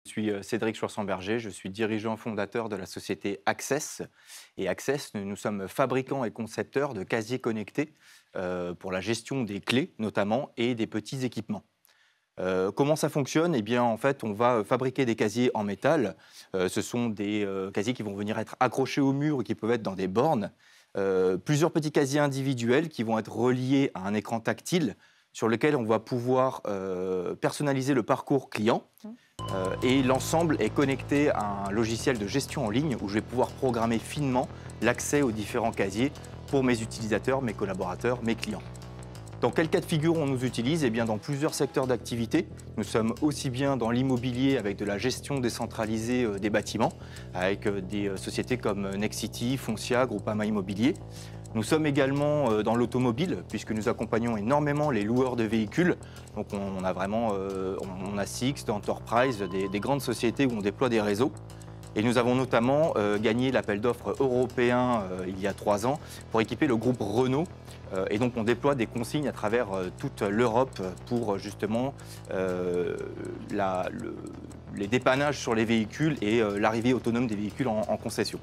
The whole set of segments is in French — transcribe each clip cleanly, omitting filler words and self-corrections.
Je suis Cédric Schwarzenberger, je suis dirigeant fondateur de la société Access. Et Access, nous sommes fabricants et concepteurs de casiers connectés pour la gestion des clés notamment et des petits équipements. Comment ça fonctionne? Eh bien, en fait, on va fabriquer des casiers en métal. Ce sont des casiers qui vont venir être accrochés au mur ou qui peuvent être dans des bornes. Plusieurs petits casiers individuels qui vont être reliés à un écran tactile sur lequel on va pouvoir personnaliser le parcours client. Et l'ensemble est connecté à un logiciel de gestion en ligne où je vais pouvoir programmer finement l'accès aux différents casiers pour mes utilisateurs, mes collaborateurs, mes clients. Dans quel cas de figure on nous utilise? Eh bien, dans plusieurs secteurs d'activité. Nous sommes aussi bien dans l'immobilier avec de la gestion décentralisée des bâtiments, avec des sociétés comme Nexity, Foncia, Groupama Immobilier. Nous sommes également dans l'automobile, puisque nous accompagnons énormément les loueurs de véhicules. Donc on a vraiment, on a Sixt, Enterprise, des grandes sociétés où on déploie des réseaux. Et nous avons notamment gagné l'appel d'offres européen il y a 3 ans pour équiper le groupe Renault. Et donc on déploie des consignes à travers toute l'Europe pour justement les dépannages sur les véhicules et l'arrivée autonome des véhicules en concession.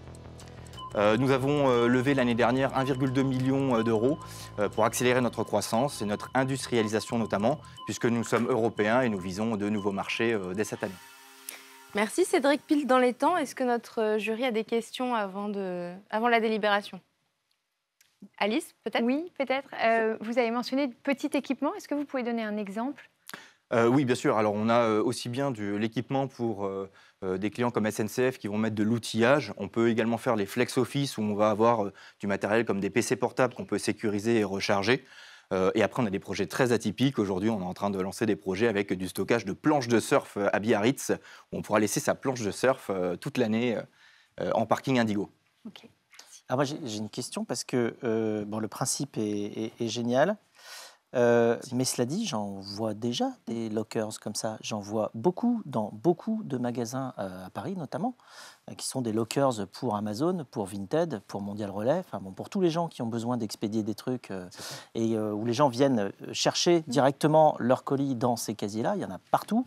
Nous avons levé l'année dernière 1,2 million d'euros pour accélérer notre croissance et notre industrialisation notamment, puisque nous sommes européens et nous visons de nouveaux marchés dès cette année. Merci Cédric, pile dans les temps. Est-ce que notre jury a des questions avant la délibération? Alice, peut-être? Oui, peut-être. Vous avez mentionné petit équipement. Est-ce que vous pouvez donner un exemple? Oui, bien sûr. Alors, on a aussi bien l'équipement pour des clients comme SNCF qui vont mettre de l'outillage. On peut également faire les flex office où on va avoir du matériel comme des PC portables qu'on peut sécuriser et recharger. Et après, on a des projets très atypiques. Aujourd'hui, on est en train de lancer des projets avec du stockage de planches de surf à Biarritz, où on pourra laisser sa planche de surf toute l'année en parking Indigo. Ok. Alors moi, j'ai une question parce que bon, le principe est génial. Mais cela dit, j'en vois déjà des lockers comme ça. J'en vois beaucoup dans beaucoup de magasins à Paris notamment, qui sont des lockers pour Amazon, pour Vinted, pour Mondial Relais, enfin bon, pour tous les gens qui ont besoin d'expédier des trucs et où les gens viennent chercher directement leur colis dans ces casiers-là. Il y en a partout.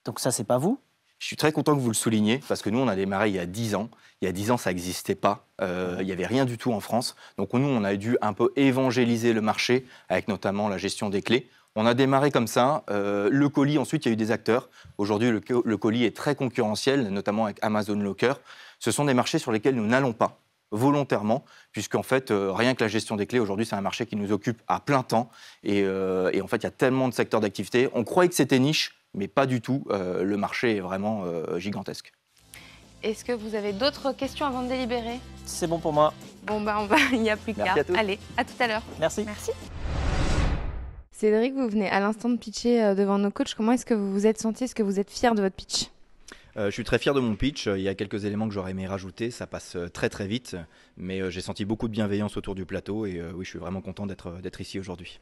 Donc ça, c'est pas vous. Je suis très content que vous le souligniez, parce que nous, on a démarré il y a 10 ans. Il y a 10 ans, ça n'existait pas. Il n'y avait rien du tout en France. Donc nous, on a dû un peu évangéliser le marché, avec notamment la gestion des clés. On a démarré comme ça. Le colis, ensuite, il y a eu des acteurs. Aujourd'hui, le colis est très concurrentiel, notamment avec Amazon Locker. Ce sont des marchés sur lesquels nous n'allons pas volontairement, puisqu'en fait, rien que la gestion des clés, aujourd'hui, c'est un marché qui nous occupe à plein temps. Et en fait, il y a tellement de secteurs d'activité. On croyait que c'était niche, mais pas du tout. Le marché est vraiment gigantesque. Est-ce que vous avez d'autres questions avant de délibérer? C'est bon pour moi. Bon, il n'y a plus qu'à. Merci à tous. Allez, à tout à l'heure. Merci. Merci. Cédric, vous venez à l'instant de pitcher devant nos coachs. Comment est-ce que vous vous êtes senti? Est-ce que vous êtes fier de votre pitch? Je suis très fier de mon pitch. Il y a quelques éléments que j'aurais aimé rajouter. Ça passe très très vite, mais j'ai senti beaucoup de bienveillance autour du plateau et oui, je suis vraiment content d'être ici aujourd'hui.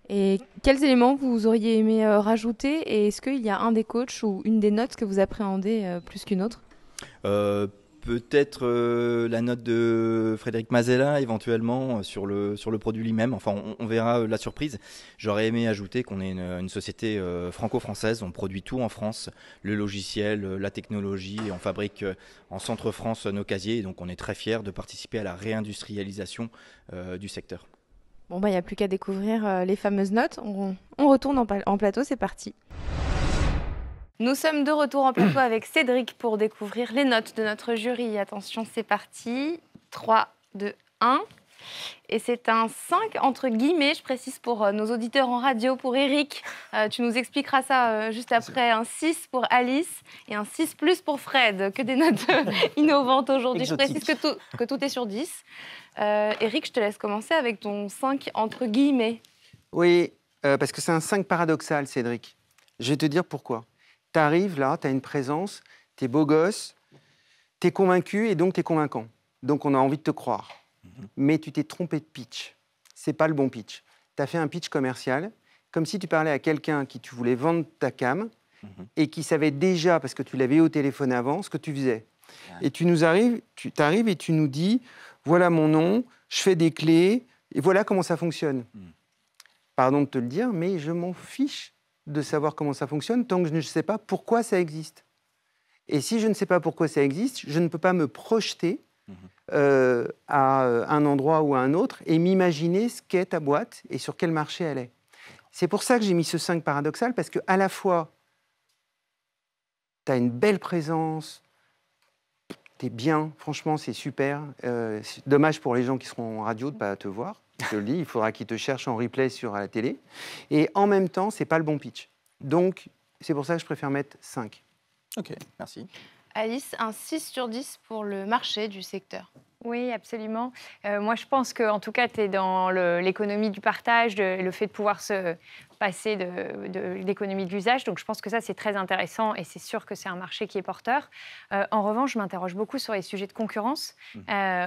Et quels éléments vous auriez aimé rajouter? Et est-ce qu'il y a un des coachs ou une des notes que vous appréhendez plus qu'une autre? Peut-être la note de Frédéric Mazella éventuellement sur le produit lui-même. Enfin, on verra la surprise. J'aurais aimé ajouter qu'on est une société franco-française. On produit tout en France, le logiciel, la technologie. Et on fabrique en centre-France nos casiers. Et donc, on est très fiers de participer à la réindustrialisation du secteur. Bon, il n'y a plus qu'à découvrir les fameuses notes. On retourne en plateau, c'est parti. Nous sommes de retour en plateau avec Cédric pour découvrir les notes de notre jury. Attention, c'est parti. 3, 2, 1. Et c'est un 5 entre guillemets, je précise pour nos auditeurs en radio, pour Eric. Tu nous expliqueras ça juste après. Un 6 pour Alice et un 6 plus pour Fred. Que des notes innovantes aujourd'hui. Je précise que tout est sur 10. Eric, je te laisse commencer avec ton 5 entre guillemets. Oui, parce que c'est un 5 paradoxal, Cédric. Je vais te dire pourquoi. Tu arrives là, tu as une présence, tu es beau gosse, tu es convaincu et donc tu es convaincant. Donc on a envie de te croire. Mais tu t'es trompé de pitch. C'est pas le bon pitch. Tu as fait un pitch commercial, comme si tu parlais à quelqu'un qui tu voulais vendre ta cam et qui savait déjà, parce que tu l'avais eu au téléphone avant, ce que tu faisais. Et tu arrives et tu nous dis, voilà mon nom, je fais des clés et voilà comment ça fonctionne. Pardon de te le dire, mais je m'en fiche de savoir comment ça fonctionne tant que je ne sais pas pourquoi ça existe. Et si je ne sais pas pourquoi ça existe, je ne peux pas me projeter à un endroit ou à un autre et m'imaginer ce qu'est ta boîte et sur quel marché elle est. C'est pour ça que j'ai mis ce 5 paradoxal, parce qu'à la fois, tu as une belle présence, tu es bien, franchement, c'est super. C'est dommage pour les gens qui seront en radio de ne pas te voir. Je te le dis, il faudra qu'ils te cherchent en replay sur la télé. Et en même temps, ce n'est pas le bon pitch. Donc, c'est pour ça que je préfère mettre 5. Ok, merci. Alice, un 6 sur 10 pour le marché du secteur. Oui, absolument. Moi, je pense qu'en tout cas, tu es dans l'économie du partage, le fait de pouvoir se passer de l'économie de l'usage. Donc, je pense que ça, c'est très intéressant et c'est sûr que c'est un marché qui est porteur. En revanche, je m'interroge beaucoup sur les sujets de concurrence.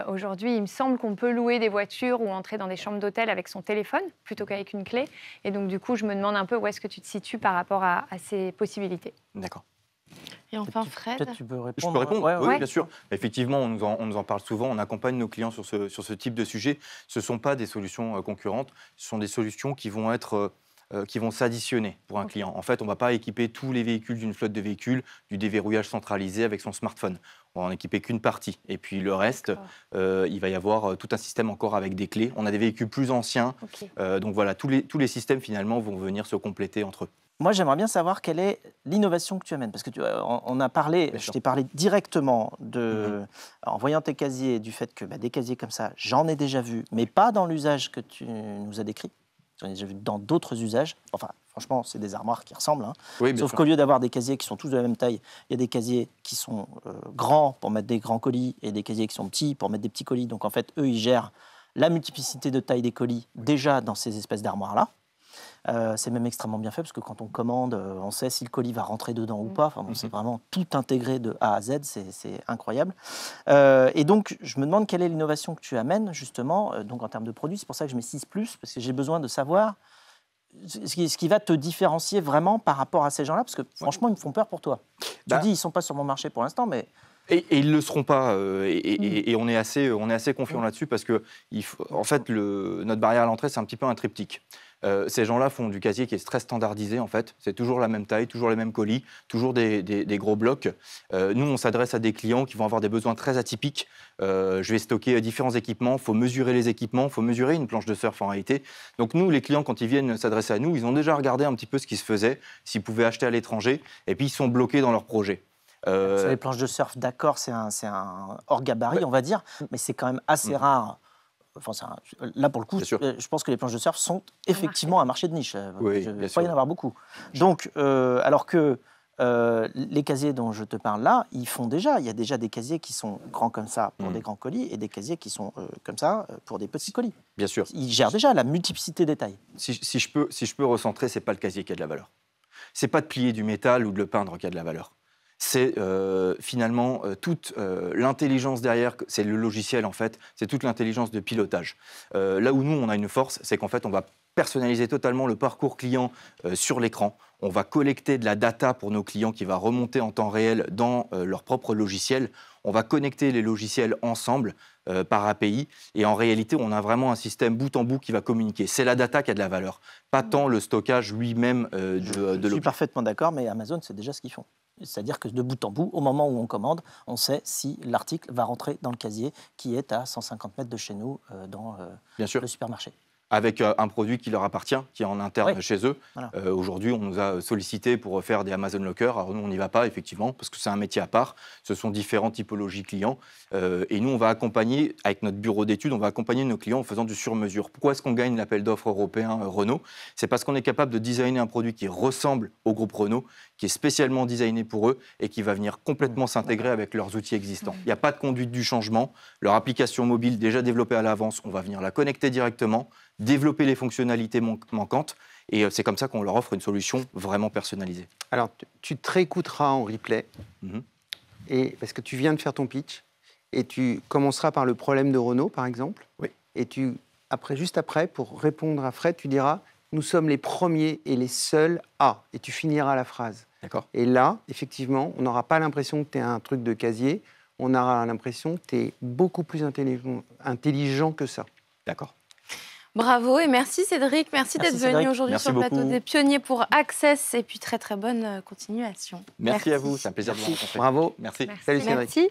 Aujourd'hui, il me semble qu'on peut louer des voitures ou entrer dans des chambres d'hôtel avec son téléphone plutôt qu'avec une clé. Et donc, du coup, je me demande un peu où est-ce que tu te situes par rapport à ces possibilités. D'accord. Et enfin, Fred. Peut-être tu peux répondre. Je peux répondre? Ouais, Oui, ouais. bien sûr. Effectivement, on nous en parle souvent, on accompagne nos clients sur ce type de sujet. Ce ne sont pas des solutions concurrentes, ce sont des solutions qui vont être... qui vont s'additionner pour un client. En fait, on ne va pas équiper tous les véhicules d'une flotte de véhicules du déverrouillage centralisé avec son smartphone. On va en équiper qu'une partie. Et puis le reste, il va y avoir tout un système encore avec des clés. On a des véhicules plus anciens. Donc voilà, tous les systèmes finalement vont venir se compléter entre eux. Moi, j'aimerais bien savoir quelle est l'innovation que tu amènes. Parce que on a parlé, je t'ai parlé directement, en voyant tes casiers, du fait que des casiers comme ça, j'en ai déjà vu, mais pas dans l'usage que tu nous as décrit. J'en ai déjà vu dans d'autres usages. Enfin, franchement, c'est des armoires qui ressemblent. Hein. Oui, Sauf qu'au lieu d'avoir des casiers qui sont tous de la même taille, il y a des casiers qui sont grands pour mettre des grands colis et des casiers qui sont petits pour mettre des petits colis. Donc, en fait, eux, ils gèrent la multiplicité de taille des colis déjà dans ces espèces d'armoires-là. C'est même extrêmement bien fait parce que quand on commande, on sait si le colis va rentrer dedans ou pas. Enfin, bon, c'est vraiment tout intégré de A à Z, c'est incroyable. Et donc, je me demande quelle est l'innovation que tu amènes justement donc en termes de produits. C'est pour ça que je mets 6+, parce que j'ai besoin de savoir ce qui va te différencier vraiment par rapport à ces gens-là, parce que franchement, ils me font peur pour toi. Tu dis, ils ne sont pas sur mon marché pour l'instant, mais... Et ils ne le seront pas, et on est assez confiant là-dessus, parce que, en fait, notre barrière à l'entrée, c'est un petit peu un triptyque. Ces gens-là font du casier qui est très standardisé, en fait. C'est toujours la même taille, toujours les mêmes colis, toujours des gros blocs. Nous, on s'adresse à des clients qui vont avoir des besoins très atypiques. Je vais stocker différents équipements, il faut mesurer les équipements, il faut mesurer une planche de surf en réalité. Donc nous, les clients, quand ils viennent s'adresser à nous, ils ont déjà regardé un petit peu ce qui se faisait, s'ils pouvaient acheter à l'étranger, et puis ils sont bloqués dans leur projet. Sur les planches de surf, d'accord, c'est un hors gabarit, on va dire, mais c'est quand même assez rare. Enfin, là, pour le coup, je pense que les planches de surf sont effectivement un marché de niche. Oui, il ne va pas y en avoir beaucoup. Donc, alors que les casiers dont je te parle là, il y a déjà des casiers qui sont grands comme ça pour des grands colis et des casiers qui sont comme ça pour des petits colis. Bien sûr. Ils gèrent déjà la multiplicité des tailles. Si je peux recentrer, ce n'est pas le casier qui a de la valeur. Ce n'est pas de plier du métal ou de le peindre qui a de la valeur. C'est finalement toute l'intelligence derrière, c'est le logiciel en fait, c'est toute l'intelligence de pilotage. Là où nous, on a une force, c'est qu'en fait, on va personnaliser totalement le parcours client sur l'écran. On va collecter de la data pour nos clients qui va remonter en temps réel dans leur propre logiciel. On va connecter les logiciels ensemble par API. Et en réalité, on a vraiment un système bout en bout qui va communiquer. C'est la data qui a de la valeur, pas tant le stockage lui-même de l'objet. Je suis parfaitement d'accord, mais Amazon, c'est déjà ce qu'ils font. C'est-à-dire que de bout en bout, au moment où on commande, on sait si l'article va rentrer dans le casier qui est à 150 mètres de chez nous dans le supermarché. Avec un produit qui leur appartient, qui est en interne chez eux. Voilà. Aujourd'hui, on nous a sollicité pour faire des Amazon Locker. Alors nous, on n'y va pas, effectivement, parce que c'est un métier à part. Ce sont différentes typologies clients. Et nous, on va accompagner, avec notre bureau d'études, on va accompagner nos clients en faisant du sur-mesure. Pourquoi est-ce qu'on gagne l'appel d'offres européen Renault? C'est parce qu'on est capable de designer un produit qui ressemble au groupe Renault, qui est spécialement designé pour eux et qui va venir complètement s'intégrer avec leurs outils existants. Il n'y a pas de conduite du changement. Leur application mobile, déjà développée à l'avance, on va venir la connecter directement, développer les fonctionnalités manquantes, et c'est comme ça qu'on leur offre une solution vraiment personnalisée. Alors, tu te réécouteras en replay, et, parce que tu viens de faire ton pitch, et tu commenceras par le problème de Renault, par exemple, et juste après, pour répondre à Fred, tu diras « Nous sommes les premiers et les seuls à », et tu finiras la phrase. D'accord. Et là, effectivement, on n'aura pas l'impression que tu es un truc de casier, on aura l'impression que tu es beaucoup plus intelligent que ça. D'accord. Bravo et merci Cédric, merci Merci, d'être venu Cédric. aujourd'hui Merci sur le plateau beaucoup. des pionniers pour Access et puis très très bonne continuation. Merci à vous, c'est un plaisir de vous rencontrer. Bravo. Merci. Merci. Salut Cédric. Merci.